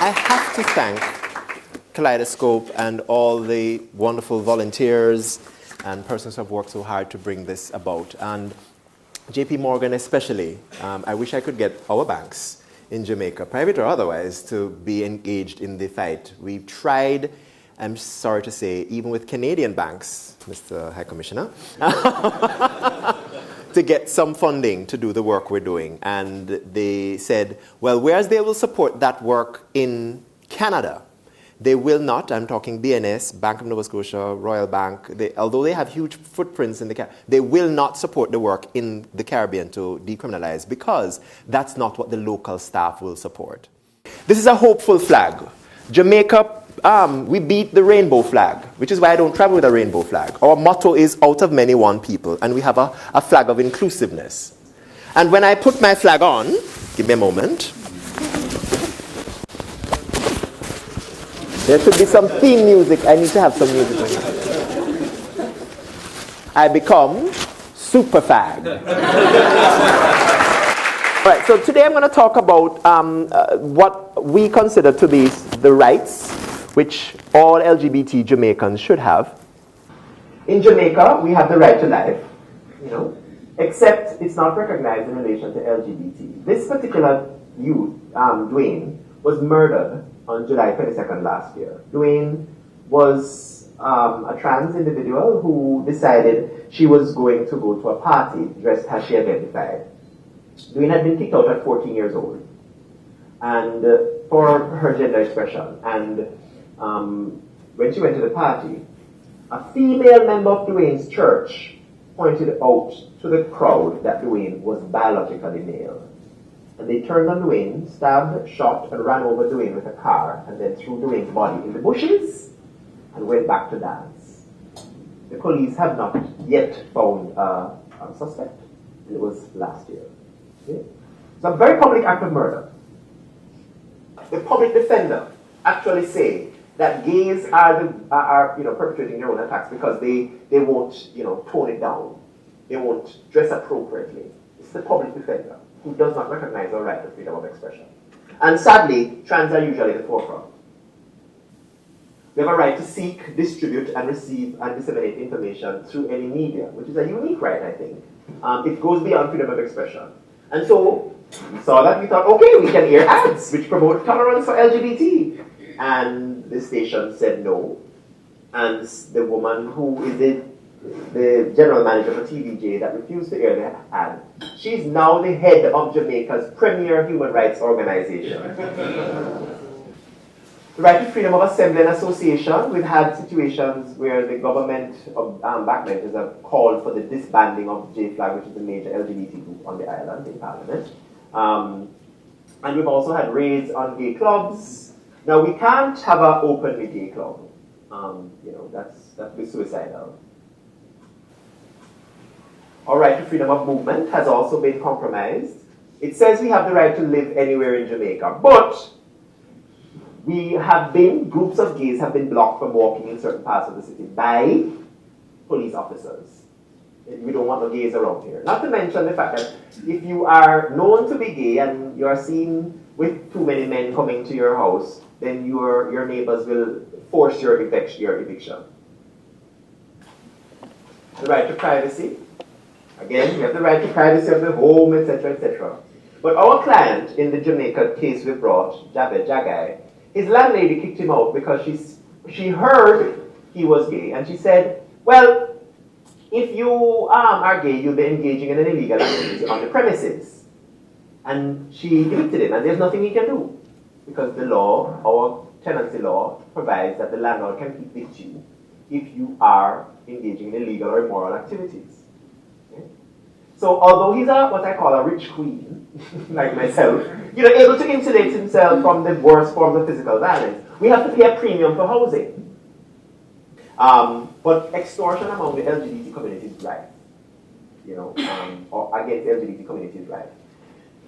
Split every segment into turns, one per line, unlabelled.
I have to thank Kaleidoscope and all the wonderful volunteers and persons who have worked so hard to bring this about. And JP Morgan especially. I wish I could get our banks in Jamaica, private or otherwise, to be engaged in the fight. We've tried, I'm sorry to say, even with Canadian banks, Mr. High Commissioner, to get some funding to do the work we're doing. And they said, well, whereas they will support that work in Canada, they will not, I'm talking BNS, Bank of Nova Scotia, Royal Bank, although they have huge footprints in the Caribbean, they will not support the work in the Caribbean to decriminalize because that's not what the local staff will support. This is a hopeful flag. Jamaica, we beat the rainbow flag, which is why I don't travel with a rainbow flag. Our motto is out of many, one people, and we have a flag of inclusiveness. And when I put my flag on, give me a moment, there should be some theme music. I need to have some music. I become super fag. All right, so today I'm going to talk about what we consider to be the rights which all LGBT Jamaicans should have. In Jamaica, we have the right to life, except it's not recognized in relation to LGBT. This particular youth, Dwayne, was murdered on July 22nd last year. Dwayne was a trans individual who decided she was going to go to a party dressed as she identified. Dwayne had been kicked out at 14 years old and for her gender expression. And when she went to the party, a female member of Dwayne's church pointed out to the crowd that Dwayne was biologically male. And they turned on Dwayne, stabbed, shot, and ran over Dwayne with a car, and then threw Dwayne's body in the bushes and went back to dance. The police have not yet found a suspect. It was last year. Okay? It's a very public act of murder. The public defender actually say that gays are perpetrating their own attacks because they won't tone it down. They won't dress appropriately. It's the public defender who does not recognize our right to freedom of expression. And sadly, trans are usually the forefront. We have a right to seek, distribute, and receive and disseminate information through any media, which is a unique right, I think. It goes beyond freedom of expression. And so, we saw that, we thought, okay, we can air ads which promote tolerance for LGBT. And the station said no. And the woman who is the general manager for TVJ that refused to air the ad, she's now the head of Jamaica's premier human rights organization. The right to freedom of assembly and association, we've had situations where the government of backbenchers have called for the disbanding of J-Flag, which is the major LGBT group on the island in Parliament. And we've also had raids on gay clubs. Now, we can't have an openly gay club. That'd be suicidal. Our right to freedom of movement has also been compromised. It says we have the right to live anywhere in Jamaica, but groups of gays have been blocked from walking in certain parts of the city by police officers. We don't want no gays around here. Not to mention the fact that if you are known to be gay and you are seen with too many men coming to your house, then your neighbors will force your eviction. The right to privacy. Again, we have the right to privacy of the home, etc., etc. But our client in the Jamaica case we brought, Javed Jagai, his landlady kicked him out because she heard he was gay, and she said, well, if you are gay, you'll be engaging in an illegal activity on the premises. And she evicted him, and there's nothing he can do. Because the law, our tenancy law, provides that the landlord can evict you if you are engaging in illegal or immoral activities. Okay? So although he's what I call a rich queen, like myself, able to insulate himself from the worst forms of physical violence, we have to pay a premium for housing. But extortion among the LGBT community is rife. Or against the LGBT community is rife.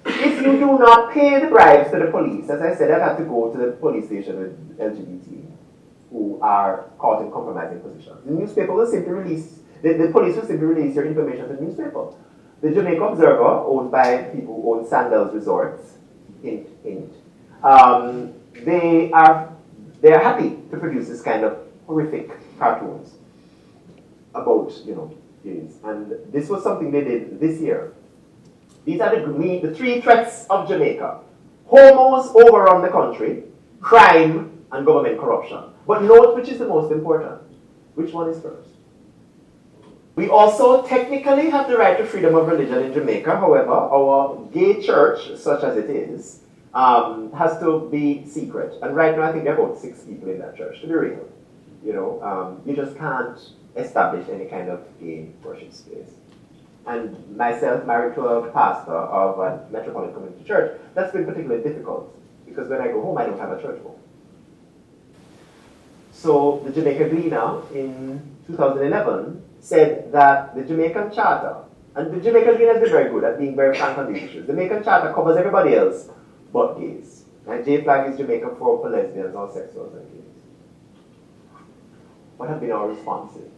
If you do not pay the bribes to the police, as I said, I've had to go to the police station with LGBT who are caught in compromising positions. The newspaper will simply release, the police will simply release your information to the newspaper. The Jamaica Observer, owned by people who own Sandals Resorts, hint, hint, they are happy to produce this kind of horrific cartoons about, gays. And this was something they did this year. These are the three threats of Jamaica. Homos overrun the country, crime, and government corruption. But note which is the most important. Which one is first? We also technically have the right to freedom of religion in Jamaica. However, our gay church, such as it is, has to be secret. And right now I think there are about 6 people in that church, to be real. You just can't establish any kind of gay worship space. And myself, married to a pastor of a Metropolitan Community Church, that's been particularly difficult because when I go home, I don't have a church home. So the Jamaica Gleaner in 2011 said that the Jamaican Charter, and the Jamaica Gleaner has been very good at being very frank on these issues. The Jamaican Charter covers everybody else but gays. And J flag is Jamaica for lesbians, homosexuals, and gays. What have been our responses?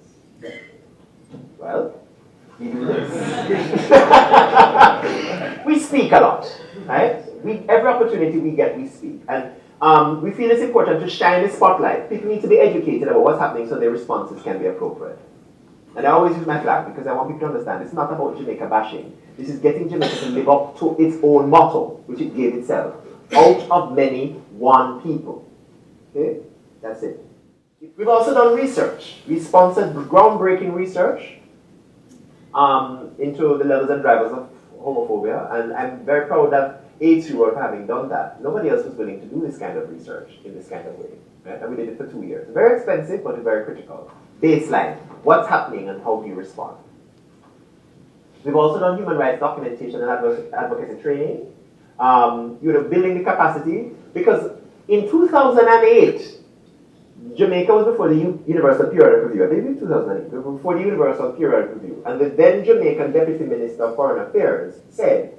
Well, we do this. We speak a lot, right? Every opportunity we get, we speak. And we feel it's important to shine the spotlight. People need to be educated about what's happening so their responses can be appropriate. And I always use my flag because I want people to understand it's not about Jamaica bashing. This is getting Jamaica to live up to its own motto, which it gave itself. Out of many, one people. Okay? That's it. We've also done research. We sponsored groundbreaking research into the levels and drivers of homophobia, and I'm very proud that AIDS World having done that. Nobody else was willing to do this kind of research in this kind of way. Right? And we did it for 2 years. Very expensive, but very critical. Baseline. What's happening and how do you respond? We've also done human rights documentation and advocacy training. Building the capacity, because in 2008, Jamaica was before the Universal Periodic Review. I believe in 2008, before the Universal Periodic Review. And the then Jamaican Deputy Minister of Foreign Affairs said,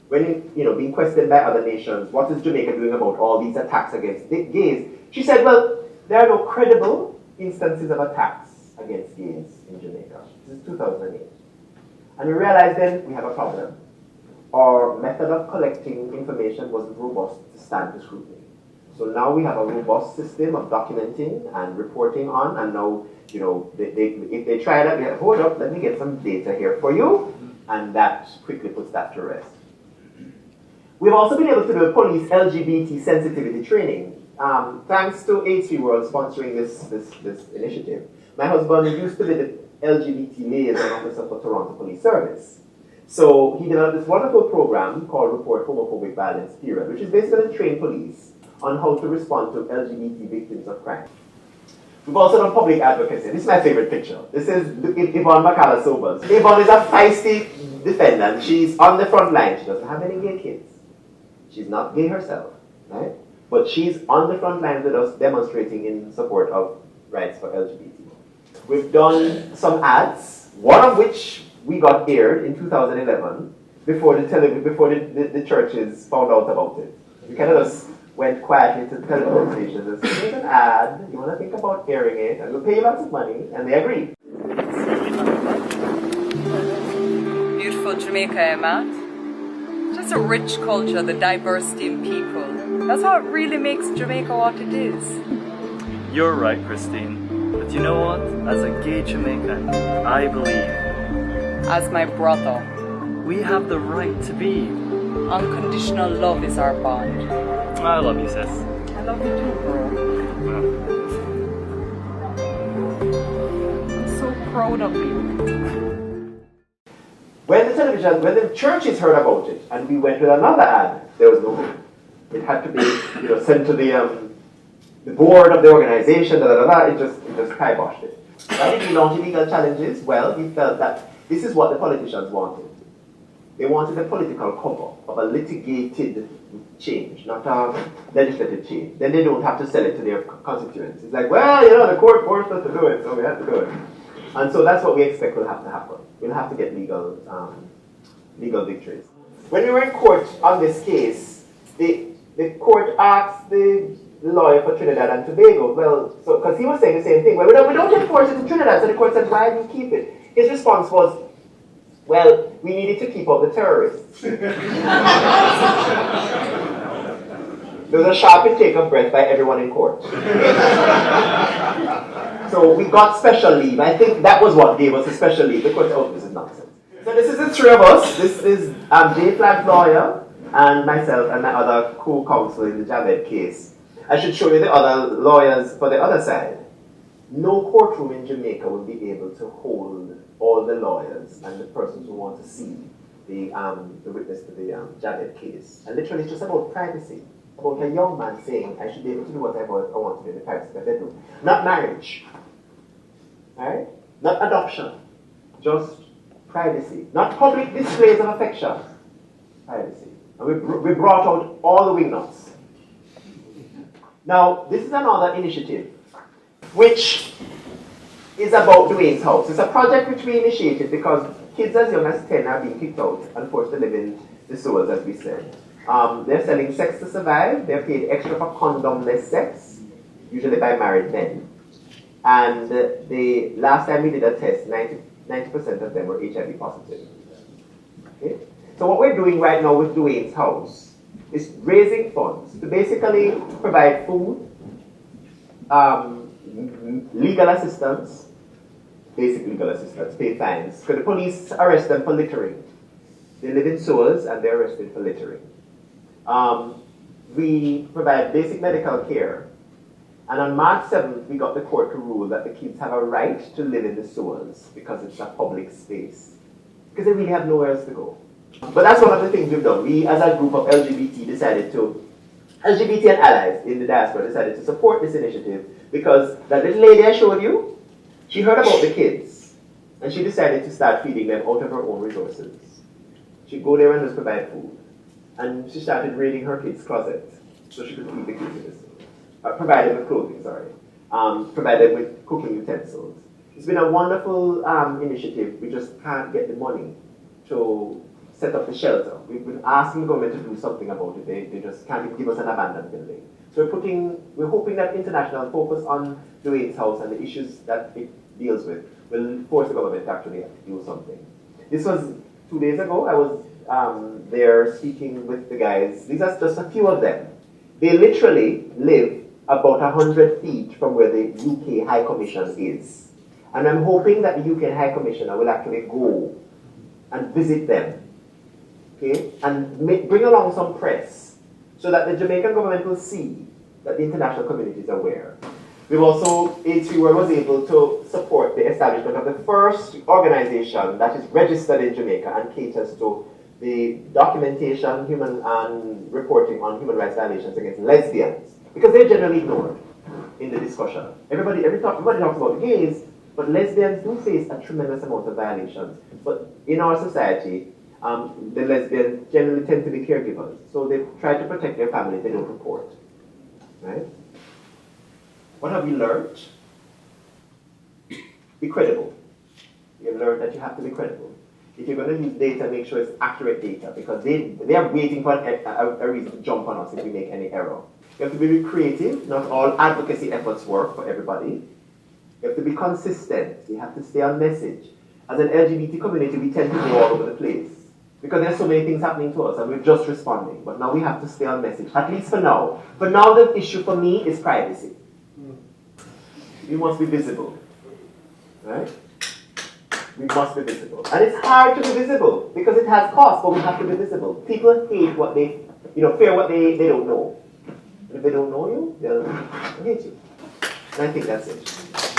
when being questioned by other nations, what is Jamaica doing about all these attacks against gays? She said, well, there are no credible instances of attacks against gays in Jamaica. This is 2008. And we realized then we have a problem. Our method of collecting information wasn't robust to stand the scrutiny. So now we have a robust system of documenting and reporting on, and now, if they try that, hold up, let me get some data here for you, and that quickly puts that to rest. We've also been able to do police LGBT sensitivity training, thanks to HC World sponsoring this initiative. My husband used to be the LGBT liaison officer for Toronto Police Service. So he developed this wonderful program called Report Homophobic Violence Period, which is basically to train police on how to respond to LGBT victims of crime. We've also done public advocacy. This is my favorite picture. This is Yvonne McCalla-Sobers. Yvonne is a feisty defendant. She's on the front line. She doesn't have any gay kids. She's not gay herself, right? But she's on the front line with us demonstrating in support of rights for LGBT. We've done some ads, one of which we got aired in 2011 before the churches found out about it. We kind of just went quietly to the telephone stations and said, here's an ad, you want to think about airing it, and we'll pay you lots of money, and they agreed.
Beautiful Jamaica, Emma. Just a rich culture, the diversity in people. That's what really makes Jamaica what it is.
You're right, Christine. But you know what? As a gay Jamaican, I believe,
As my brother,
we have the right to be.
unconditional love is our bond.
I love you, sis.
I love you too, bro. I'm so proud of you.
When the churches heard about it, and we went with another ad, there was no way. It had to be, sent to the board of the organization. It just kiboshed it. Why did we launch illegal challenges? Well, we felt that this is what the politicians wanted. They wanted a political cover of a litigated change, not a legislative change. Then they don't have to sell it to their constituents. It's like, well, the court forced us to do it, so we have to do it. And so that's what we expect will have to happen. We'll have to get legal victories. When we were in court on this case, the court asked the lawyer for Trinidad and Tobago, because he was saying the same thing. Well, we don't enforce it in Trinidad, so the court said, why do you keep it? His response was, well, we needed to keep out the terrorists. There was a sharp intake of breath by everyone in court. So we got special leave. I think that was what gave us a special leave. The court said, oh, this is nonsense. So this is the three of us. This is J. Flagg's lawyer and myself and my other co-counsel in the Javed case. I should show you the other lawyers for the other side. No courtroom in Jamaica will be able to hold all the lawyers and the persons who want to see the witness to the Javed case. And literally it's just about privacy. About a young man saying, I should be able to do whatever I want to do in the privacy of my bedroom. Not marriage. Alright? Not adoption. Just privacy. Not public displays of affection. Privacy. And we brought out all the wingnuts. Now, this is another initiative which is about Dwayne's house. It's a project which we initiated because kids as young as 10 are being kicked out and forced to live in the sewers, as we said. They're selling sex to survive. They're paid extra for condomless sex, usually by married men. And the last time we did a test, 90% of them were HIV positive. Okay? So what we're doing right now with Dwayne's house is raising funds to basically provide food, legal assistance, basic legal assistance, pay fines. Because the police arrest them for littering. They live in sewers and they're arrested for littering. We provide basic medical care. And on March 7th, we got the court to rule that the kids have a right to live in the sewers because it's a public space. Because they really have nowhere else to go. But that's one of the things we've done. We, as a group of LGBT, LGBT and allies in the diaspora decided to support this initiative because that little lady I showed you, she heard about the kids and she decided to start feeding them out of her own resources. She'd go there and just provide food. And she started raiding her kids' closet so she could feed the kids in this. Provide them with clothing, provide them with cooking utensils. It's been a wonderful initiative. We just can't get the money to set up the shelter. We've been asking the government to do something about it. They just can't even give us an abandoned building. So we're hoping that international focus on Dwayne's house and the issues that it deals with will force the government to actually do something. This was 2 days ago. I was there speaking with the guys. These are just a few of them. They literally live about 100 feet from where the UK High Commission is. And I'm hoping that the UK High Commissioner will actually go and visit them, okay, and bring along some press so that the Jamaican government will see that the international community is aware. We've also, A3 World was able to support the establishment of the first organization that is registered in Jamaica and caters to the documentation and reporting on human rights violations against lesbians, because they're generally ignored in the discussion. Everybody talks about gays, but lesbians do face a tremendous amount of violations. But in our society, the lesbians generally tend to be caregivers, so they try to protect their family, they don't report. Right? What have we learned? Be credible. We have learned that you have to be credible. If you're going to use data, make sure it's accurate data, because they are waiting for a reason to jump on us if we make any error. You have to be creative. Not all advocacy efforts work for everybody. You have to be consistent. You have to stay on message. As an LGBT community, we tend to go all over the place because there's so many things happening to us and we're just responding. But now we have to stay on message, at least for now. For now, the issue for me is privacy. We must be visible. Right? We must be visible. And it's hard to be visible because it has cost, but we have to be visible. People hate what they, fear what they don't know. And if they don't know you, they'll hate you. And I think that's it.